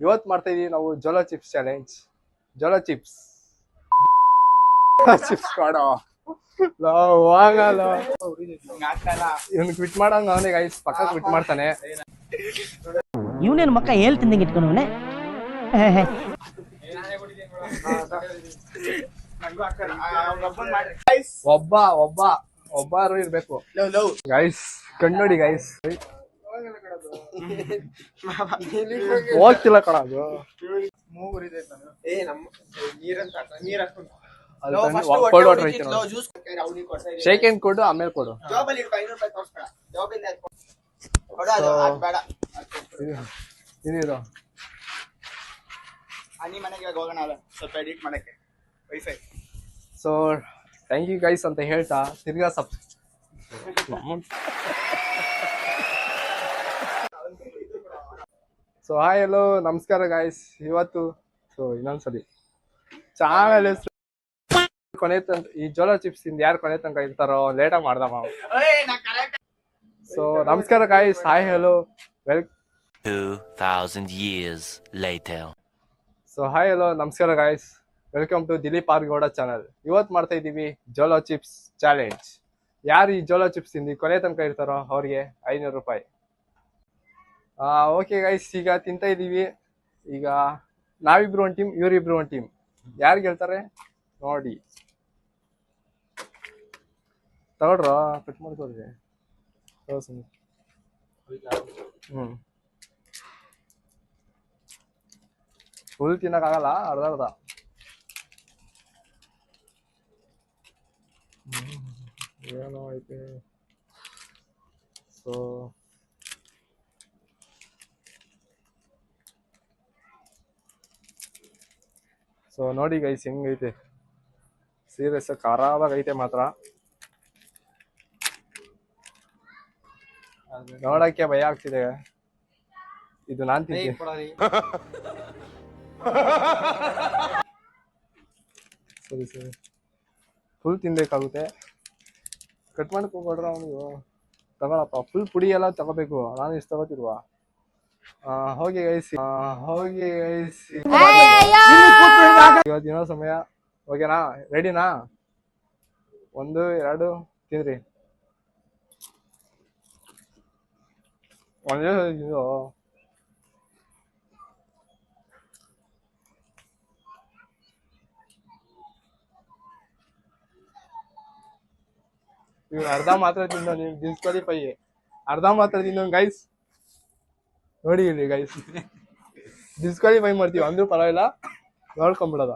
ಇವತ್ತು ಮಾಡ್ತಾ ಇದೀವಿ ನಾವು Jolo chips challenge. Jolo chips chips ಮಾಡೋ ಇವನು ಕ್ವಿಟ್ ಮಾಡಂಗ ಅವನಿಗೆ ಗೈಸ್ ಪಕ್ಕ ಕ್ವಿಟ್ ಮಾಡ್ತಾನೆ. ಇವನೇನು ಮಕ್ಕ ಹೇಳ್ತಿದ್ದಂಗೆ ಇಟ್ಕೊಂಡವನೆ. ಒಬ್ಬ ಒಬ್ಬ ಒಬ್ಬರು ಇರ್ಬೇಕು ಗೈಸ್. ಕಣ್ಣೋಡಿ ಗೈಸ್, ಹೋಗ್ತಿಲ್ಲ ಕಣ ಅದು. ಶೇಕ್ ಹ್ಯಾಂಡ್ ಕೊಡು, ಆಮೇಲೆ ಕೊಡು. ಇದು ಸೊ ಥ್ಯಾಂಕ್ ಯು ಗೈಸ್ ಅಂತ ಹೇಳ್ತಾ ತಿರ್ಗಾ ಸೊ ಹಾಯ್ ಹಲೋ ನಮಸ್ಕಾರ ಗೈಸ್. ಇವತ್ತು ಸೊ ಇನ್ನೊಂದ್ಸಲಿ ಚಾನಲ್ ಹೆಸರು ಕೊನೆ ತನಕ ಈ ಜೋಲೋ ಚಿಪ್ಸ್ ಇಂದ ಯಾರು ಕೊನೆ ತನಕ ಇರ್ತಾರೋ ಲೇಟಾಗಿ ಮಾಡ್ದಮ್ಮ. ಸೊ ನಮಸ್ಕಾರ guys, hi hello 2000 years later. So hi hello ನಮಸ್ಕಾರ guys, welcome to Dilip R Gowda channel. ಇವತ್ತು ಮಾಡ್ತಾ ಇದ್ದೀವಿ ಜೋಲೋ ಚಿಪ್ಸ್ ಚಾಲೆಂಜ್. ಯಾರು ಈ ಜೋಲೋ ಚಿಪ್ಸ್ ಇಂದ ಕೊನೆ ತನಕ ಇರ್ತಾರೋ ಅವ್ರಿಗೆ 500 ರೂಪಾಯಿ. ಓಕೆ ಗೈಸ್, ಈಗ ತಿಂತಾ ಇದ್ದೀವಿ. ಈಗ ನಾವಿಬ್ರು ಒಂದು ಟೀಮ್, ಇವರಿಬ್ರು ಒಂದು ಟೀಮ್. ಯಾರು ಗೆಲ್ತಾರೆ ನೋಡಿ. ತಗೊಳ್ರ, ಕಟ್ ಮಾಡ್ಕೊಡ್ರಿ. ಫುಲ್ ತಿನ್ನಕ್ಕಾಗಲ್ಲ, ಅರ್ಧ ಅರ್ಧ. ಏನೋ ಐತೆ. ಸೊ ನೋಡಿ ಗೈಸ್ ಹೆಂಗೈತೆ, ಸೀರಿಯಸ್ ಖರಾಬಾಗಿ ಐತೆ ಮಾತ್ರ. ನೋಡಕ್ಕೆ ಭಯ ಆಗ್ತಿದೆ. ಇದು ನಾನ್ ತಿಂತೀನಿ. ಸರಿ ಸರಿ, ಫುಲ್ ತಿನ್ಬೇಕಾಗುತ್ತೆ. ಕಟ್ ಮಾಡಕ್ ಹೋಗ್ಬೇಡ್ರ ಅವನಿಗೆ. ತಗೊಳಪ್ಪ, ಫುಲ್ ಪುಡಿ ಎಲ್ಲ ತಗೋಬೇಕು. ನಾನು ಇಷ್ಟು ತಗೋತಿಲ್ವಾ. ಹೋಗಿ ಗೈಸಿ, ಹೋಗಿ ಗೈಸಿ. ಇವತ್ತಿನ ಸಮಯ ಓಕೆನಾ? ರೆಡಿನಾ? 1 2 ತಿನ್ರಿ. ಒಂದೇ ಇದು ಇವ್ನು ಅರ್ಧ ಮಾತ್ರ ತಿಂದ. ನೀವು ಡಿಸ್ಕ್ವಾಲಿಫೈ. ಅರ್ಧ ಮಾತ್ರ ತಿಂದ ಗೈಸ್. ನೋಡಿ ಇಲ್ಲಿ ಗೈಸ್, ಡಿಸ್ಕ್ವಾಲಿಫೈ ಮಾಡ್ತೀವಿ ಅಂದ್ರೂ ಪರವಾಗಿಲ್ಲ, ನೋಡ್ಕೊಂಡ್ಬಿಡೋದ.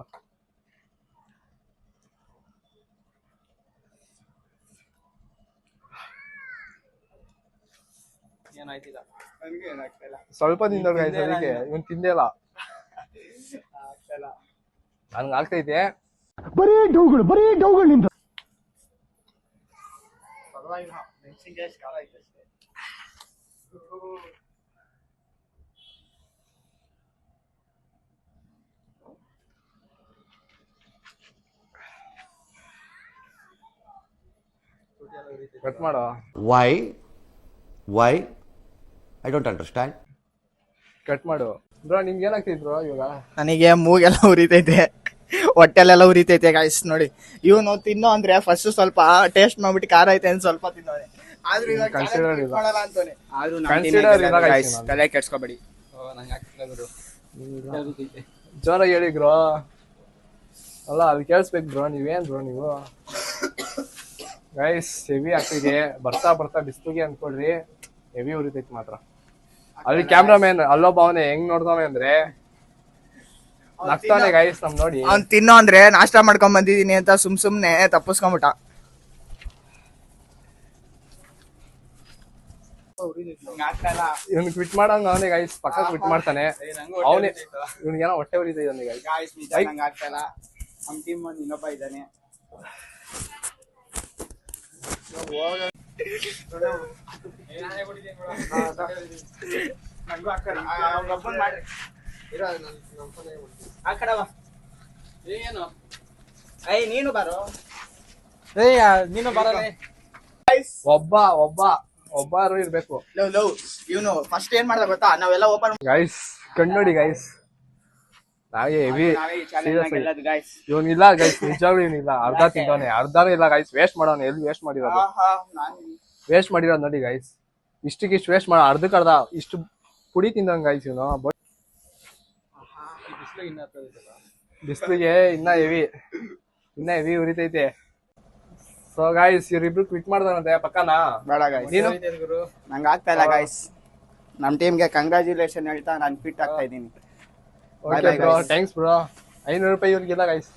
ಸ್ವಲ್ಪ ತಿಂದವ್ರು ಗೈಸ್, ಅದಕ್ಕೆ ಇವನ್ ತಿಂದೇ ಇಲ್ಲ. ನನ್ಗೆ ಆಗ್ತೈತೆ. ಬರೀ ಡೌಗಳು ನಿಂದ. ಕಟ್ ಮಾಡೋ. Why? I don't understand. Cut ಮಾಡು ಬ್ರೋ. ನಿಮ್ಗೆ ಏನಾಗ್ತಿದ್ರು ಇವಾಗ? ನನಗೆ ಮೂಗೆಲ್ಲ ಉರಿತೈತೆ, ಹೊಟ್ಟೆಲೆಲ್ಲ ಉರಿತೈತೆ ಗಾಯ್ಸ್. ನೋಡಿ ಇವನು ತಿನ್ನೋ ಅಂದ್ರೆ ಫಸ್ಟ್ ಸ್ವಲ್ಪ ಟೇಸ್ಟ್ ಮಾಡ್ಬಿಟ್ಟು ಖಾರ ಐತೆ ಅಂತ ಸ್ವಲ್ಪ ತಿನ್ನೋನೆ. ಆದ್ರೂ ಇವಾಗ ತಲೆ ಕೆಡ್ಸ್ಕೊಬೇಡಿ. ಜೋರ ಹೇಳಿ ಬ್ರೋ. ಅಲ್ಲ ಅಲ್ಲಿ ಕೇಳಿಸ್ಬೇಕು ಬ್ರೋ. ನೀವೇನ್ ಬ್ರೋ ನೀವು ಗೈಸ್? ಹೆವಿ ಆಗ್ತಿದೆ. ಬರ್ತಾ ಬರ್ತಾ ಬಿಸ್ಲಿಗೆ ಅನ್ಕೊಳ್ರಿ, ಹೆವಿ ಉರಿತೈತಿ ಮಾತ್ರ. ಅಲ್ಲಿ ಕ್ಯಾಮ್ರಾಮನ್ ಅಲ್ಲೊಬ್ಬ ಅವನೇ ಹೆಂಗ್ ನೋಡ್ತಾವೆ ಅಂದ್ರೆ ನಗ್ತಾನೆ ಗೈಸ್ ನಮ್ ನೋಡಿ. ಅವ್ನ್ ತಿನ್ನೋ ಅಂದ್ರೆ ನಾಷ್ಟ ಮಾಡ್ಕೊಂಡ್ ಬಂದಿದೀನಿ ಅಂತ ಸುಮ್ನೆ ತಪ್ಪಿಸ್ಕೊಂಬಿಟ್ಟ. ಇವ್ನು ಕ್ವಿಟ್ ಮಾಡಂಗ ಅವನೇ ಗೈಸ್ ಪಕ್ಕ ಕ್ವಿಟ್ ಮಾಡ್ತಾನೆ. ಅವನೇ ಇವ್ನಿಗೇನೋ ಹೊಟ್ಟೆ ಉರಿತೈತೆ ಅವನಿಗೆ. ಇನ್ನೊಬ್ಬ ಇದ್ದಾನೆ. ನೀನು ಬಾರೋ. ನೀನು ಬರಲ್ಲ. ಒಬ್ಬ ಒಬ್ಬ ಒಬ್ಬರು ಇರ್ಬೇಕು. ಇವನು ಫಸ್ಟ್ ಏನ್ ಮಾಡ್ದ ಗೊತ್ತಾ? ನಾವೆಲ್ಲ ಓಪನ್ ಗೈಸ್ ಕಣ್ಣೋಡಿ ಗೈಸ್, ನಾವೇ ಹೆವಿ ಇವನಿಲ್ಲ ಗೈಸ್, ನಿಜವಾಗ್ಲೂ ಇವನಿಲ್ಲ. ಅರ್ಧ ತಿಂದವನೆ, ಅರ್ಧನೂ ಇಲ್ಲ ಗೈಸ್, ವೇಸ್ಟ್ ಮಾಡೋನೆ. ಎಲ್ಲಿ ವೇಸ್ಟ್ ಮಾಡಿರೋದು, ವೇಸ್ಟ್ ಮಾಡಿರೋದು ನೋಡಿ ಗೈಸ್. ಇಷ್ಟು ವೇಸ್ಟ್ ಮಾಡೋ, ಅರ್ಧಕ್ಕೆ ಅರ್ಧ ಇಷ್ಟು ಪುಡಿ ತಿಂದಂಗ ಗೈಸ್ ಇವನು. ಬಟ್ ಬಿಸಿಲಿಗೆ ಇನ್ನ ಹೆವಿ ಉರಿತೈತೆ. ಸೊ ಗೈಸ್ ಇವ್ರಿಬ್ರು ಕ್ವಿಟ್ ಮಾಡ್ದಾರಂತೆ ಪಕ್ಕನಾ? ಬೇಡ ಗಾಯ್ಸ್, ನೀನು ನಂಗೆ ಆಗ್ತಾ ಇಲ್ಲ ಗಾಯ್ಸ್. ನಮ್ ಟೀಮ್ಗೆ ಕಂಗ್ರಾಚುಲೇಷನ್ ಹೇಳ್ತಾ ನಾನು ಫಿಟ್ ಆಗ್ತಾ ಇದ್ದೀನಿ. Okay bro, thanks bro. 500 ರೂಪಾಯಿ ಇವ್ರಿಗೆಲ್ಲ ಗೈಸ್,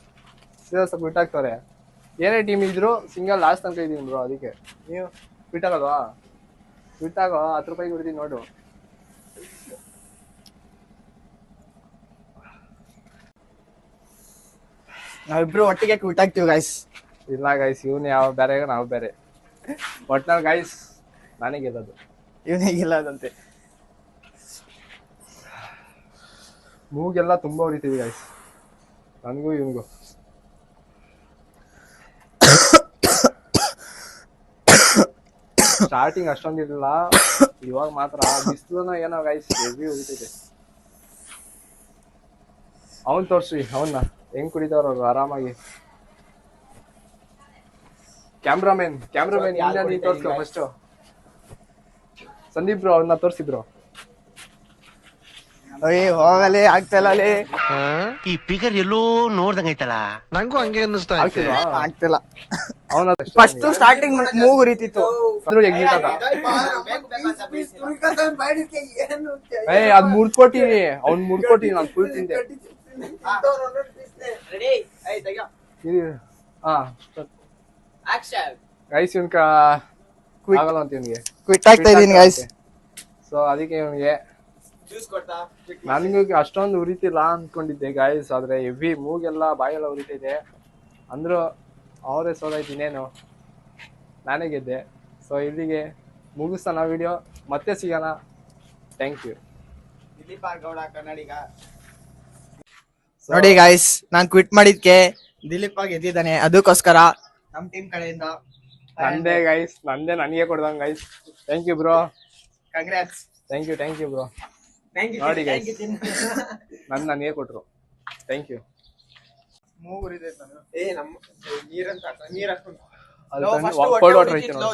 ಸೀರಿಯಸ್ ಕ್ವಿಟ್ ಆಗ್ತಾರೆ. ಏನೇ ಟೀಮ್ ಇದ್ರು ಸಿಂಗಲ್ ಲಾಸ್ಟ್ ತನಕ ಇದೀನಿ ಬ್ರೋ. ಅದಕ್ಕೆ ನೀವು ಕ್ವಿಟ್ ಆಗೋಲ್ವಾ? ಕ್ವಿಟ್ ಆಗೋ, 10 ರೂಪಾಯಿ ಕೊಡ್ತೀನಿ ನೋಡು. ನಾವಿಬ್ರು ಒಟ್ಟಿಗೆ ಕ್ವಿಟ್ ಆಗ್ತೀವಿ ಗಾಯ್ಸ್. ಇಲ್ಲ ಗೈಸ್, ಇವನು ಯಾವ ಬೇರೆ, ನಾವು ಬೇರೆ. ಒಟ್ನಲ್ಲಿ ಗೈಸ್ ನಾನೇ ಗೆಲ್ಲೋದು. ಇವನಿಗಿಲ್ಲ ಅದಂತೆ. ಮೂಗೆಲ್ಲ ತುಂಬಾ ಉರಿತೀವಿ ಗೈಸ್, ನನಗೂ ಇವನಿಗೂ. ಸ್ಟಾರ್ಟಿಂಗ್ ಅಷ್ಟೊಂದಿರಲಿಲ್ಲ, ಇವಾಗ ಮಾತ್ರ ಬಿಸಿಲು ಏನೋ ಗೈಸ್ ಹೆವಿ ಉರಿತೈತೆ. ಅವನ್ ತೋರ್ಸ್ರಿ, ಅವನ್ನ ಹೆಂಗ್ ಕುಡಿದವ್ರು ಅವ್ರು ಆರಾಮಾಗಿ. ಕ್ಯಾಮ್ರಾಮನ್ ಇಂದ ನೀ ತೋರ್ಸ್ಕೊ ಫಸ್ಟ್. ಸಂದೀಪ್ ಬ್ರೋ ಅವ್ರನ್ನ ತೋರ್ಸಿದ್ರು. ಅಯ್ಯ ಹೋಗಲೇ ಆಗ್ತಿಲ್ಲ ಅಲ್ಲಿ. ಈ ಫಿಗರ್ ಎಲ್ಲೋ ನೋಡ್ದಂಗೈತಲ್ಲ. ನಂಗೂ ಹಂಗೆ ಅನ್ನಿಸ್ತಾ ಆಗ್ತಿಲ್ವಾ? ಆಗ್ತಿಲ್ಲ. ಅವನ ಫಸ್ಟ್ ಸ್ಟಾರ್ಟಿಂಗ್ ಮೂಗು ಉರಿತಿತ್ತು. ಅದ್ ಮುರ್ಕೊಟ್ಟಿನಿ, ಅವ್ನ್ ಮುರ್ಕೊಟ್ಟಿನಿ, ನಾನು ಫುಲ್ ತಿಂದೆ. ಗೈಸ್ ಇವನ್ ಆಗಲ್ಲ ಅಂತ ಇವನಿಗೆ, ಕ್ವಿಟ್ ಆಗ್ತಾ ಇದೀನಿ ಗೈಸ್. ಸೊ ಅದಕ್ಕೆ ಇವನಿಗೆ. ನನಗೂ ಅಷ್ಟೊಂದು ಉರಿತಿಲ್ಲ ಅನ್ಕೊಂಡಿದ್ದೆ ಗೈಸ್, ಆದ್ರೆ ಹೆವಿ ಮೂಗೆಲ್ಲ ಬಾಯೆಲ್ಲ ಉರಿತೈತೆ. ಅಂದ್ರು ಅವರೇ ಸೋಲಾಯ್ತು, ಇನ್ನೇನು ನಾನೇ ಗೆದ್ದೆ. ಸೊ ಇಲ್ಲಿಗೆ ಮುಗಿಸ್ತಾನ ವಿಡಿಯೋ, ಮತ್ತೆ ಸಿಗೋಣ. Thank you. ನೋಡಿ ಗೈಸ್, ನಾನ್ ಕ್ವಿಟ್ ಮಾಡಿದ್ಕೆ ದಿಲೀಪ್ ಆಗಿ ಗೆದ್ದಿದ್ದಾನೆ. ಅದಕ್ಕೋಸ್ಕರ ನಮ್ ಟೀಮ್ ಕಡೆಯಿಂದ ನಂದೇ ಗೈಸ್, ನನಗೆ ಕೊಡ್ದಂಗ guys. Thank you bro, congrats. Thank you bro. ನೋಡಿ ಗೈಸ್, ನನಗೆ ಕೊಟ್ರು. Thank you.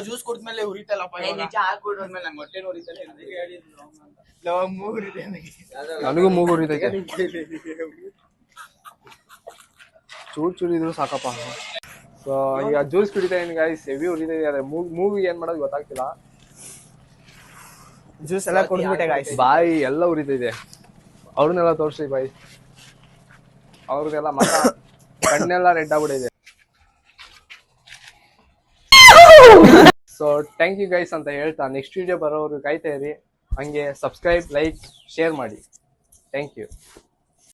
ಜ್ಯೂಸ್ ಕುಡಿದ್ಮೇಲೆ ಉರಿತಲ್ಲಪ್ಪ. ನನಗೂ ಮೂಗು ಉರಿತೈತೆ, ಚೂರು ಇದ್ರು ಸಾಕಪ್ಪ. ಸೊ ಈಗ ಜ್ಯೂಸ್ ಕುಡಿತಾ ಇದೀನಿ ಗೈಸ್, ಹೆವಿ ಉರಿತೈತೆ. ಅದೇ ಮೂಗಿಗೆ ಏನ್ ಮಾಡೋದು ಗೊತ್ತಾಗ್ತಿಲ್ಲ. ಜ್ಯೂಸ್ ಎಲ್ಲ ಕುಡಿದ್ಬಿಟ್ಟೆ ಗಾಯ್ಸ್. ಬಾಯಿ ಎಲ್ಲ ಉರಿತೈತೆ. ಅವ್ರನ್ನೆಲ್ಲ ತೋರ್ಸಿ ಬಾಯಿ, ಅವ್ರದ್ದೆಲ್ಲ ಮತ ಕಣ್ಣೆಲ್ಲ ರೆಡ್ ಆಗ್ಬಿಟ್ಟಿದೆ. ಸೊ ಥ್ಯಾಂಕ್ ಯು ಗೈಸ್ ಅಂತ ಹೇಳ್ತಾ ನೆಕ್ಸ್ಟ್ ವಿಡಿಯೋ ಬರೋರು ಕಾಯ್ತಾ ಇರಿ. ಹಂಗೆ ಸಬ್ಸ್ಕ್ರೈಬ್, ಲೈಕ್, ಶೇರ್ ಮಾಡಿ. Thank you.